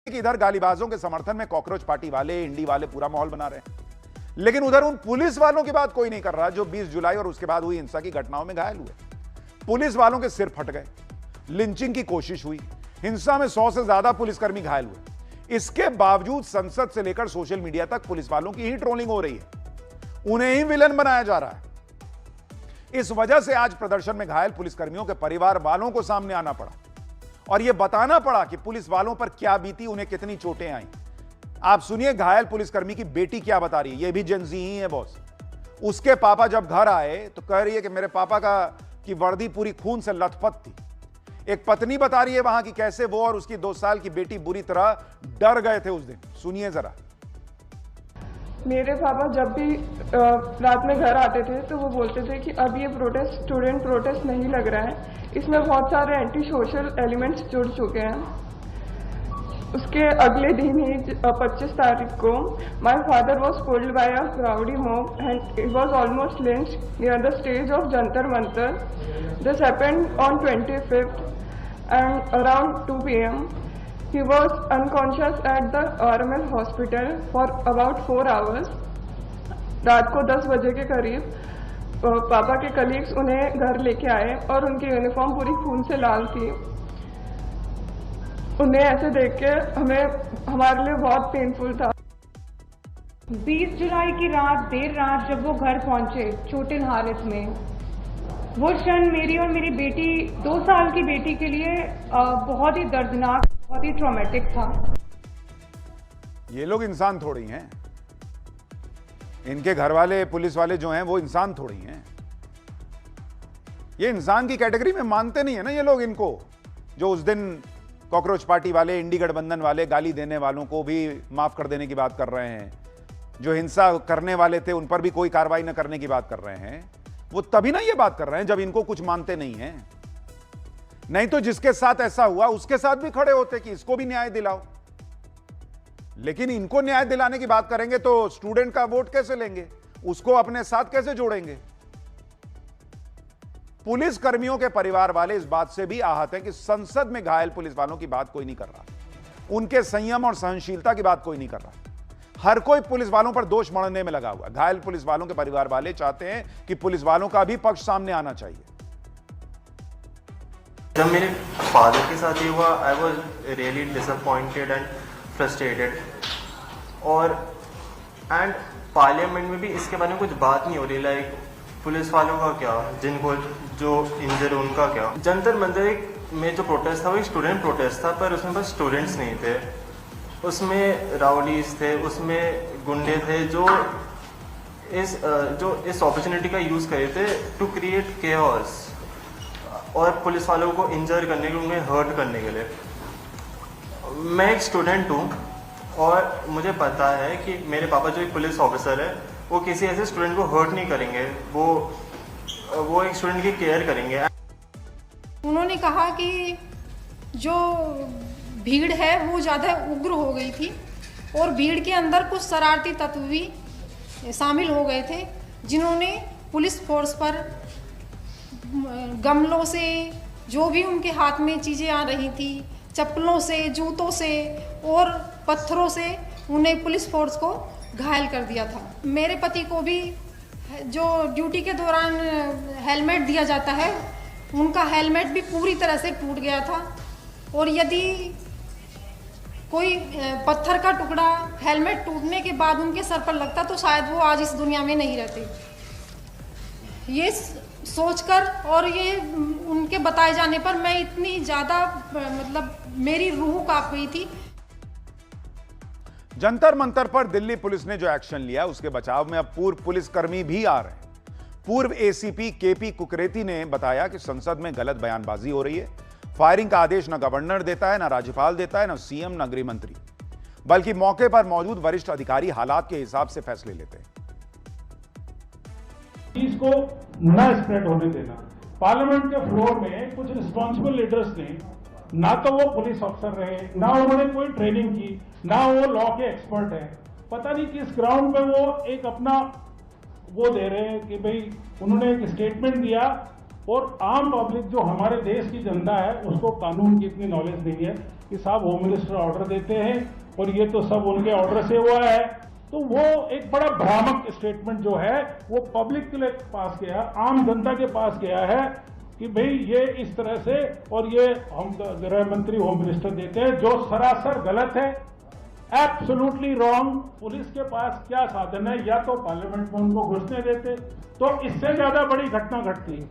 कि इधर गालीबाजों के समर्थन में कॉकरोच पार्टी वाले, इंडी वाले पूरा माहौल बना रहे हैं, लेकिन उधर उन पुलिस वालों की बात कोई नहीं कर रहा जो 20 जुलाई और उसके बाद हुई हिंसा की घटनाओं में घायल हुए। पुलिस वालों के सिर फट गए, लिंचिंग की कोशिश हुई, हिंसा में 100 से ज्यादा पुलिसकर्मी घायल हुए। इसके बावजूद संसद से लेकर सोशल मीडिया तक पुलिस वालों की ही ट्रोलिंग हो रही है, उन्हें ही विलन बनाया जा रहा है। इस वजह से आज प्रदर्शन में घायल पुलिसकर्मियों के परिवार वालों को सामने आना पड़ा और यह बताना पड़ा कि पुलिस वालों पर क्या बीती, उन्हें कितनी चोटें आई। आप सुनिए घायल पुलिसकर्मी की बेटी क्या बता रही है। यह भी जेनजी ही है बॉस। उसके पापा जब घर आए तो कह रही है कि मेरे पापा की वर्दी पूरी खून से लथपथ थी। एक पत्नी बता रही है वहां की कैसे वो और उसकी 2 साल की बेटी बुरी तरह डर गए थे उस दिन। सुनिए जरा। मेरे पापा जब भी रात में घर आते थे तो वो बोलते थे कि अब ये प्रोटेस्ट स्टूडेंट प्रोटेस्ट नहीं लग रहा है, इसमें बहुत सारे एंटी सोशल एलिमेंट्स जुड़ चुके हैं। उसके अगले दिन ही 25 तारीख को my father was pulled bye a crowdy mob and it was almost lynched near the stage of Jantar Mantar. This happened on 25th and around 2 p.m. he was unconscious at the RML hospital for about 4 hours. रात को 10 बजे के करीब पापा के colleagues उन्हें घर लेके आए और उनकी यूनिफॉर्म पूरी खून से लाल थी। उन्हें ऐसे देख के हमारे लिए बहुत पेनफुल था। 20 जुलाई की रात देर रात जब वो घर पहुंचे चोटिल हालत में, वो क्षण मेरी और मेरी बेटी 2 साल की बेटी के लिए बहुत ही दर्दनाक, बहुत ही ट्रॉमेटिक था। ये लोग इंसान थोड़ी हैं, इनके घर वाले पुलिस वाले जो हैं वो इंसान थोड़ी हैं। ये इंसान की कैटेगरी में मानते नहीं है ना ये लोग इनको, जो उस दिन कॉकरोच पार्टी वाले, इंडी गठबंधन वाले गाली देने वालों को भी माफ कर देने की बात कर रहे हैं, जो हिंसा करने वाले थे उन पर भी कोई कार्रवाई न करने की बात कर रहे हैं। वो तभी ना ये बात कर रहे हैं जब इनको कुछ मानते नहीं हैं। नहीं तो जिसके साथ ऐसा हुआ उसके साथ भी खड़े होते कि इसको भी न्याय दिलाओ। लेकिन इनको न्याय दिलाने की बात करेंगे तो स्टूडेंट का वोट कैसे लेंगे, उसको अपने साथ कैसे जोड़ेंगे। पुलिस कर्मियों के परिवार वाले इस बात से भी आहत हैं कि संसद में घायल पुलिस वालों की बात कोई नहीं कर रहा, उनके संयम और सहनशीलता की बात कोई नहीं कर रहा। हर कोई पुलिस वालों पर दोष मढ़ने में लगा हुआ। घायल पुलिस वालों के परिवार वाले चाहते हैं कि पुलिस वालों का भी पक्ष सामने आना चाहिए। जब मेरे फादर के साथ ये हुआ, I was really disappointed and frustrated. और पार्लियामेंट में भी इसके बारे में कुछ बात नहीं हो रही। लाइक पुलिस वालों का क्या, जिनको जो इंजर उनका क्या। जंतर मंतर में जो प्रोटेस्ट था वो एक स्टूडेंट प्रोटेस्ट था, पर उसमें बस स्टूडेंट्स नहीं थे, उसमें राउडीज थे, उसमें गुंडे थे जो इस अपॉर्चुनिटी का यूज़ करे थे टू क्रिएट केओस और पुलिस वालों को इंजर करने के लिए, उन्हें हर्ट करने के लिए। मैं एक स्टूडेंट हूँ और मुझे पता है कि मेरे पापा जो एक पुलिस ऑफिसर है वो किसी ऐसे स्टूडेंट को हर्ट नहीं करेंगे, वो एक स्टूडेंट की केयर करेंगे। उन्होंने कहा कि जो भीड़ है वो ज़्यादा उग्र हो गई थी और भीड़ के अंदर कुछ शरारती तत्व भी शामिल हो गए थे, जिन्होंने पुलिस फोर्स पर गमलों से, जो भी उनके हाथ में चीज़ें आ रही थी, चप्पलों से, जूतों से और पत्थरों से उन्हें पुलिस फोर्स को घायल कर दिया था। मेरे पति को भी जो ड्यूटी के दौरान हेलमेट दिया जाता है, उनका हेलमेट भी पूरी तरह से टूट गया था और यदि कोई पत्थर का टुकड़ा हेलमेट टूटने के बाद उनके सर पर लगता तो शायद वो आज इस दुनिया में नहीं रहते। ये सोचकर और ये उनके बताए जाने पर मैं इतनी ज़्यादा मेरी रूह कांप गई थी। जंतर मंतर पर दिल्ली पुलिस ने जो एक्शन लिया उसके बचाव में अब पूर्व पुलिसकर्मी भी आ रहे हैं। पूर्व एसीपी केपी कुकरेती ने बताया कि संसद में गलत बयानबाजी हो रही है। फायरिंग का आदेश न गवर्नर देता है, न राज्यपाल देता है, न सीएम, न गृह मंत्री, बल्कि मौके पर मौजूद वरिष्ठ अधिकारी हालात के हिसाब से फैसले लेते हैं। इसको न स्प्रेड होने देना। पार्लियामेंट के फ्लोर में कुछ रिस्पॉन्सिबल लीडर्स ने, ना तो वो पुलिस अफसर रहे, ना उन्होंने कोई ट्रेनिंग की, ना वो लॉ के एक्सपर्ट हैं, पता नहीं किस ग्राउंड पे वो एक अपना वो दे रहे हैं कि भाई उन्होंने एक स्टेटमेंट दिया और आम पब्लिक जो हमारे देश की जनता है उसको कानून की इतनी नॉलेज नहीं है। कि साहब होम मिनिस्टर ऑर्डर देते हैं और ये तो सब उनके ऑर्डर से हुआ है। तो वो एक बड़ा भ्रामक स्टेटमेंट जो है वो पब्लिक के पास गया, आम जनता के पास गया है कि भाई ये इस तरह से और ये हम गृह मंत्री होम मिनिस्टर देते हैं, जो सरासर गलत है, एब्सोल्युटली रॉन्ग। पुलिस के पास क्या साधन है, या तो पार्लियामेंट में उनको घुसने देते, तो इससे ज्यादा बड़ी घटना घटती,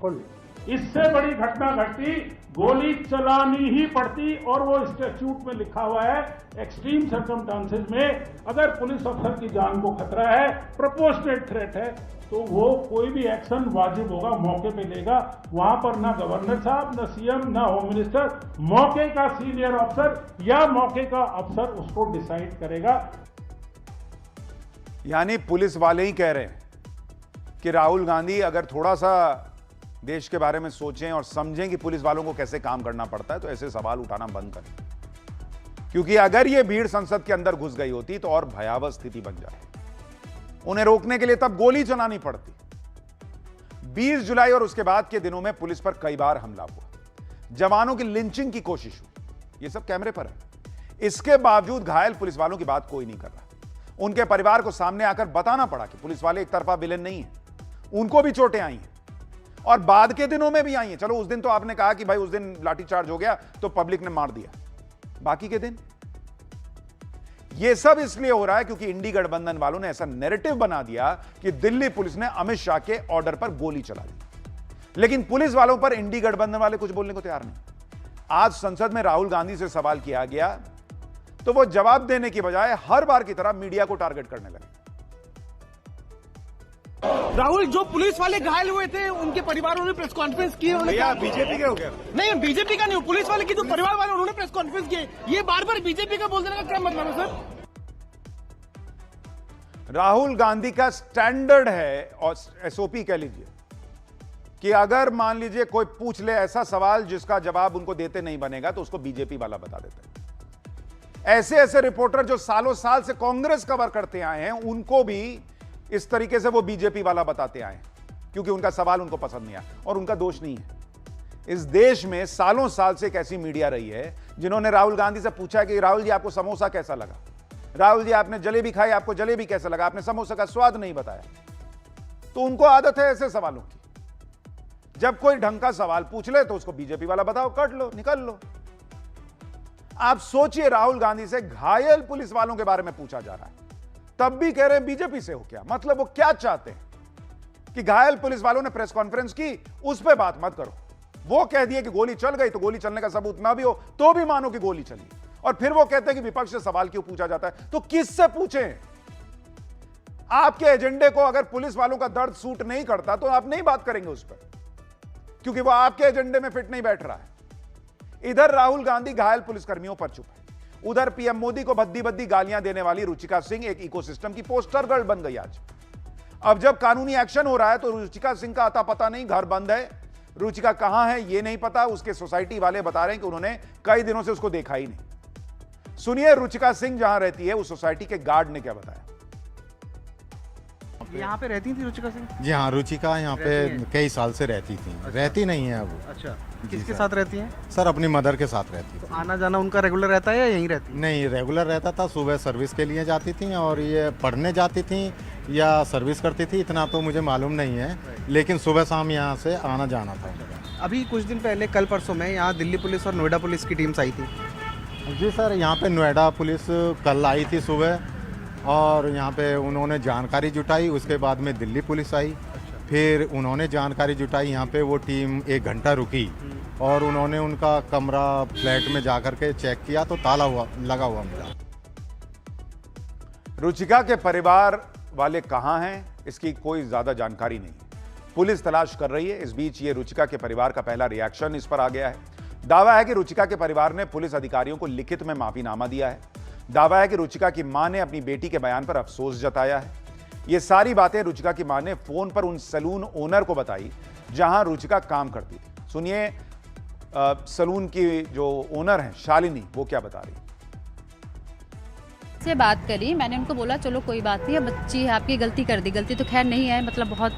इससे बड़ी घटना घटती, गोली चलानी ही पड़ती। और वो स्टैट्यूट में लिखा हुआ है, एक्सट्रीम सर्कमस्टांसेस में अगर पुलिस अफसर की जान को खतरा है, प्रोपोर्शनेट थ्रेट है, तो वो कोई भी एक्शन वाजिब होगा, मौके पे लेगा। वहां पर ना गवर्नर साहब, ना सीएम, ना होम मिनिस्टर, मौके का सीनियर अफसर या मौके का अफसर उसको डिसाइड करेगा। यानी पुलिस वाले ही कह रहे हैं कि राहुल गांधी अगर थोड़ा सा देश के बारे में सोचें और समझें कि पुलिस वालों को कैसे काम करना पड़ता है, तो ऐसे सवाल उठाना बंद करें। क्योंकि अगर यह भीड़ संसद के अंदर घुस गई होती तो और भयावह स्थिति बन जाती। उन्हें रोकने के लिए तब गोली चलानी पड़ती। 20 जुलाई और उसके बाद के दिनों में पुलिस पर कई बार हमला हुआ, जवानों की लिंचिंग की कोशिश हुई, यह सब कैमरे पर है। इसके बावजूद घायल पुलिस वालों की बात कोई नहीं कर रहा। उनके परिवार को सामने आकर बताना पड़ा कि पुलिस वाले एक तरफा विलेन नहीं है, उनको भी चोटें आई हैं और बाद के दिनों में भी आई हैं। चलो उस दिन तो आपने कहा कि भाई उस दिन लाठीचार्ज हो गया तो पब्लिक ने मार दिया, बाकी के दिन यह सब इसलिए हो रहा है क्योंकि इंडी गठबंधन वालों ने ऐसा नैरेटिव बना दिया कि दिल्ली पुलिस ने अमित शाह के ऑर्डर पर गोली चला दी। लेकिन पुलिस वालों पर इंडी गठबंधन वाले कुछ बोलने को तैयार नहीं। आज संसद में राहुल गांधी से सवाल किया गया तो वो जवाब देने की बजाय हर बार की तरह मीडिया को टारगेट करने लगे। राहुल, जो पुलिस वाले घायल हुए थे उनके परिवारों ने प्रेस कॉन्फ्रेंस की, बीजेपी के हो गया? नहीं, बीजेपी का नहीं, पुलिस वाले की जो परिवार वाले उन्होंने प्रेस कॉन्फ्रेंस की। ये बार बार बीजेपी का बोल देने का क्या मतलब है सर? राहुल गांधी का स्टैंडर्ड है और एसओपी कह लीजिए कि अगर मान लीजिए कोई पूछ ले ऐसा सवाल जिसका जवाब उनको देते नहीं बनेगा तो उसको बीजेपी वाला बता देते हैं। ऐसे ऐसे रिपोर्टर जो सालों साल से कांग्रेस कवर करते आए हैं उनको भी इस तरीके से वो बीजेपी वाला बताते आए क्योंकि उनका सवाल उनको पसंद नहीं आया। और उनका दोष नहीं है। इस देश में सालों साल से एक ऐसी मीडिया रही है जिन्होंने राहुल गांधी से पूछा कि राहुल जी आपको समोसा कैसा लगा, राहुल जी आपने जलेबी खाई, आपको जलेबी कैसा लगा, आपने समोसा का स्वाद नहीं बताया। तो उनको आदत है ऐसे सवालों की। जब कोई ढंग का सवाल पूछ ले तो उसको बीजेपी वाला बताओ, कट लो, निकल लो। आप सोचिए, राहुल गांधी से घायल पुलिस वालों के बारे में पूछा जा रहा है, तब भी कह रहे हैं बीजेपी से हो क्या? मतलब वो क्या चाहते हैं कि घायल पुलिस वालों ने प्रेस कॉन्फ्रेंस की, उस पर बात मत करो। वो कह दिए कि गोली चल गई तो गोली चलने का सबूत ना भी हो तो भी मानो कि गोली चली, और फिर वो कहते हैं कि विपक्ष से सवाल क्यों पूछा जाता है। तो किससे पूछें? आपके एजेंडे को अगर पुलिस वालों का दर्द सूट नहीं करता तो आप नहीं बात करेंगे उस पर, क्योंकि वो आपके एजेंडे में फिट नहीं बैठ रहा है। इधर राहुल गांधी घायल पुलिसकर्मियों पर चुप है, उधर पीएम मोदी को भद्दी भद्दी गालियां देने वाली रुचिका सिंह एक इकोसिस्टम की पोस्टर गर्ल बन गई आज। अब जब कानूनी एक्शन हो रहा है तो रुचिका सिंह का अता पता नहीं, घर बंद है, रुचिका कहां है ये नहीं पता। उसके सोसाइटी वाले बता रहे हैं कि उन्होंने कई दिनों से उसको देखा ही नहीं। सुनिए रुचिका सिंह जहां रहती है उस सोसाइटी के गार्ड ने क्या बताया। यहाँ पे रहती थी रुचिका सिंह? जी हाँ, रुचिका यहाँ पे कई साल से रहती थी। अच्छा। रहती नहीं है अब। अच्छा, किसके साथ रहती हैं? सर अपनी मदर के साथ रहती थी। तो आना जाना उनका रेगुलर रहता है या यहीं रहती? नहीं, रेगुलर रहता था। सुबह सर्विस के लिए जाती थी और ये पढ़ने जाती थी या सर्विस करती थी, इतना तो मुझे मालूम नहीं है, लेकिन सुबह शाम यहाँ से आना जाना था। अभी कुछ दिन पहले, कल परसों में यहाँ दिल्ली पुलिस और नोएडा पुलिस की टीम्स आई थी। जी सर, यहाँ पे नोएडा पुलिस कल आई थी सुबह और यहाँ पे उन्होंने जानकारी जुटाई। उसके बाद में दिल्ली पुलिस आई। फिर उन्होंने जानकारी जुटाई, यहाँ पे वो टीम 1 घंटा रुकी और उन्होंने उनका कमरा फ्लैट में जाकर के चेक किया तो ताला लगा हुआ मिला। रुचिका के परिवार वाले कहां हैं इसकी कोई ज्यादा जानकारी नहीं, पुलिस तलाश कर रही है। इस बीच ये रुचिका के परिवार का पहला रिएक्शन इस पर आ गया है। दावा है कि रुचिका के परिवार ने पुलिस अधिकारियों को लिखित में माफीनामा दिया है। दावा है कि रुचिका की मां ने अपनी बेटी के बयान पर अफसोस जताया है। ये सारी बातें रुचिका की मां ने फोन पर उन सैलून ओनर को बताई जहां रुचिका काम करती थी। सुनिए सैलून की जो ओनर हैं शालिनी, वो क्या बता रही से बात करी। मैंने उनको बोला चलो कोई बात नहीं, बच्ची है आपकी, गलती कर दी, गलती तो खैर नहीं है, मतलब बहुत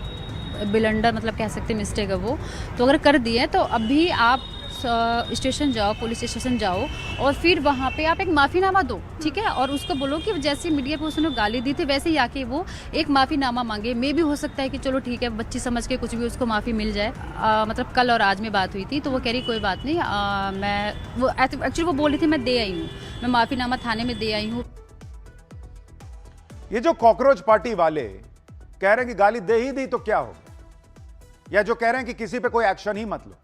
बिलंडर मतलब कह सकते मिस्टेक है वो, तो अगर कर दी है तो अभी आप स्टेशन जाओ, पुलिस स्टेशन जाओ और फिर वहाँ पे आप एक माफ़ीनामा दो, ठीक है, और उसको बोलो कि जैसे मीडिया पे उसने गाली दी थी वैसे ही आके वो एक माफ़ीनामा मांगे। मे भी हो सकता है कि चलो ठीक है, बच्ची समझ के कुछ भी उसको माफ़ी मिल जाए। मतलब कल और आज में बात हुई थी तो वो कह रही कोई बात नहीं, मैं वो एक्चुअली वो बोल रही थी मैं दे आई हूँ, मैं माफ़ीनामा थाने में दे आई हूँ। ये जो कॉकरोच पार्टी वाले कह रहे हैं कि गाली दे ही दी तो क्या होगा, या जो कह रहे हैं कि किसी पे कोई एक्शन ही मत लो,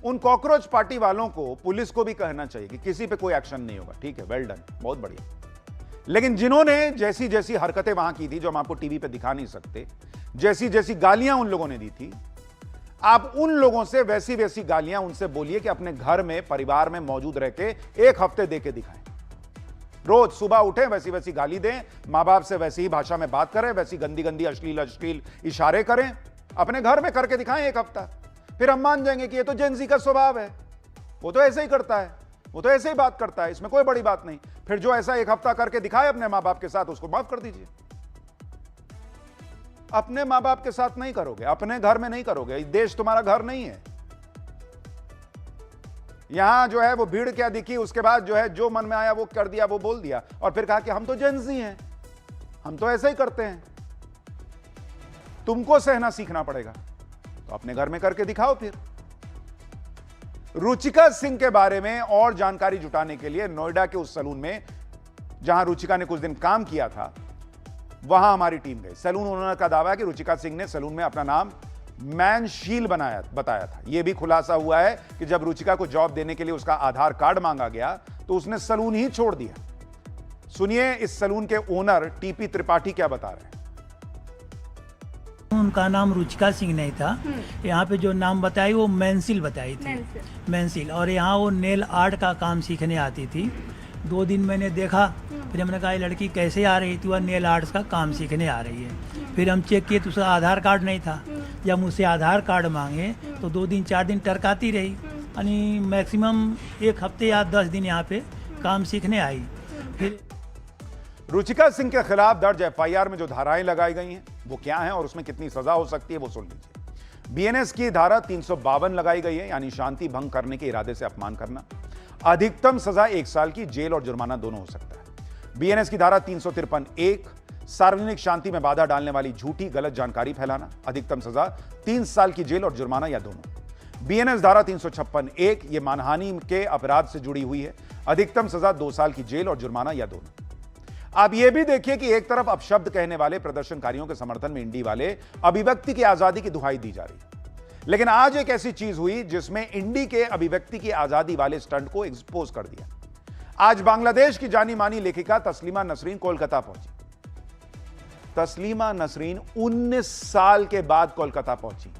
उन कॉकरोच पार्टी वालों को पुलिस को भी कहना चाहिए कि किसी पे कोई एक्शन नहीं होगा। ठीक है, वेल डन, बहुत बढ़िया। लेकिन जिन्होंने जैसी जैसी हरकतें वहां की थी, जो हम आपको टीवी पे दिखा नहीं सकते, जैसी जैसी गालियां उन लोगों ने दी थी, आप उन लोगों से वैसी वैसी गालियां उनसे बोलिए कि अपने घर में परिवार में मौजूद रह के एक हफ्ते दे के दिखाएं। रोज सुबह उठे वैसी वैसी गाली दें, मां बाप से वैसी ही भाषा में बात करें, वैसी गंदी गंदी अश्लील इशारे करें, अपने घर में करके दिखाएं एक हफ्ता। फिर हम मान जाएंगे कि ये तो जेनजी का स्वभाव है, वो तो ऐसे ही करता है, वो तो ऐसे ही बात करता है, इसमें कोई बड़ी बात नहीं। फिर जो ऐसा एक हफ्ता करके दिखाए अपने मां बाप के साथ, उसको माफ कर दीजिए। अपने मां बाप के साथ नहीं करोगे, अपने घर में नहीं करोगे, देश तुम्हारा घर नहीं है। यहां जो है वो भीड़ क्या दिखी, उसके बाद जो है जो मन में आया वो कर दिया, वो बोल दिया, और फिर कहा कि हम तो जेनजी हैं, हम तो ऐसे ही करते हैं। तुमको सहना सीखना पड़ेगा, तो अपने घर में करके दिखाओ। फिर रुचिका सिंह के बारे में और जानकारी जुटाने के लिए नोएडा के उस सैलून में जहां रुचिका ने कुछ दिन काम किया था, वहां हमारी टीम गई। सैलून ओनर का दावा है कि रुचिका सिंह ने सैलून में अपना नाम मैनशील बताया था। यह भी खुलासा हुआ है कि जब रुचिका को जॉब देने के लिए उसका आधार कार्ड मांगा गया तो उसने सैलून ही छोड़ दिया। सुनिए इस सैलून के ओनर टीपी त्रिपाठी क्या बता रहे हैं। उनका नाम रुचिका सिंह नहीं था, यहाँ पे जो नाम बताई वो मैंसिल बताई थी, मैंसिल। और यहाँ वो नेल आर्ट का काम सीखने आती थी। 2 दिन मैंने देखा, फिर हमने कहा ये लड़की कैसे आ रही थी, वह नेल आर्ट का काम सीखने आ रही है। फिर हम चेक किए तो उसका आधार कार्ड नहीं था। जब मुझसे आधार कार्ड मांगे तो 2 दिन 4 दिन टरकाती रही, यानी मैक्सिमम 1 हफ्ते या 10 दिन यहाँ पे काम सीखने आई। फिर रुचिका सिंह के खिलाफ दर्ज एफआईआर में जो धाराएं लगाई गई हैं वो क्या हैं और उसमें कितनी सजा हो सकती है वो सुन लीजिए। बीएनएस की धारा 352 लगाई गई है, यानी शांति भंग करने के इरादे से अपमान करना। अधिकतम सजा 1 साल की जेल और जुर्माना दोनों हो सकता है। बीएनएस की धारा 353(1) सार्वजनिक शांति में बाधा डालने वाली झूठी गलत जानकारी फैलाना, अधिकतम सजा 3 साल की जेल और जुर्माना या दोनों। बीएनएस धारा 356(1) ये मानहानि के अपराध से जुड़ी हुई है, अधिकतम सजा 2 साल की जेल और जुर्माना या दोनों। आप यह भी देखिए कि एक तरफ अपशब्द कहने वाले प्रदर्शनकारियों के समर्थन में इंडी वाले अभिव्यक्ति की आजादी की दुहाई दी जा रही है, लेकिन आज एक ऐसी चीज हुई जिसमें इंडी के अभिव्यक्ति की आजादी वाले स्टंट को एक्सपोज कर दिया। आज बांग्लादेश की जानी मानी लेखिका तस्लीमा नसरीन कोलकाता पहुंची। तस्लीमा नसरीन 19 साल के बाद कोलकाता पहुंची।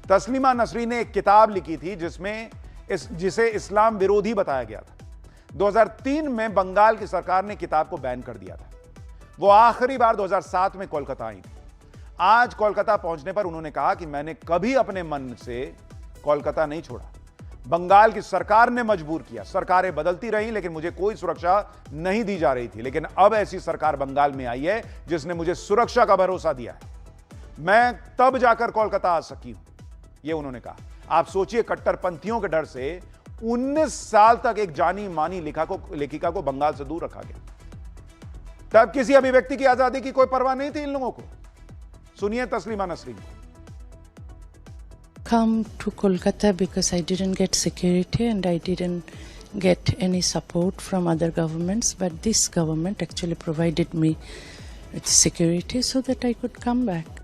तस्लीमा नसरीन ने एक किताब लिखी थी जिसे इस्लाम विरोधी बताया गया था। 2003 में बंगाल की सरकार ने किताब को बैन कर दिया था। वो आखिरी बार 2007 में कोलकाता आई थी। आज कोलकाता पहुंचने पर उन्होंने कहा कि मैंने कभी अपने मन से कोलकाता नहीं छोड़ा, बंगाल की सरकार ने मजबूर किया। सरकारें बदलती रही लेकिन मुझे कोई सुरक्षा नहीं दी जा रही थी, लेकिन अब ऐसी सरकार बंगाल में आई है जिसने मुझे सुरक्षा का भरोसा दिया है। मैं तब जाकर कोलकाता आ सकी हूं, यह उन्होंने कहा। आप सोचिए, कट्टरपंथियों के डर से 19 साल तक एक जानी मानी लेखिका को बंगाल से दूर रखा गया। तब किसी अभिव्यक्ति की आजादी की कोई परवाह नहीं थी इन लोगों को। सुनिए तस्लीमा नसरीन को। Come to Kolkata because I didn't get security and I didn't get any support from other governments, but this government actually provided me with security so that I could come back.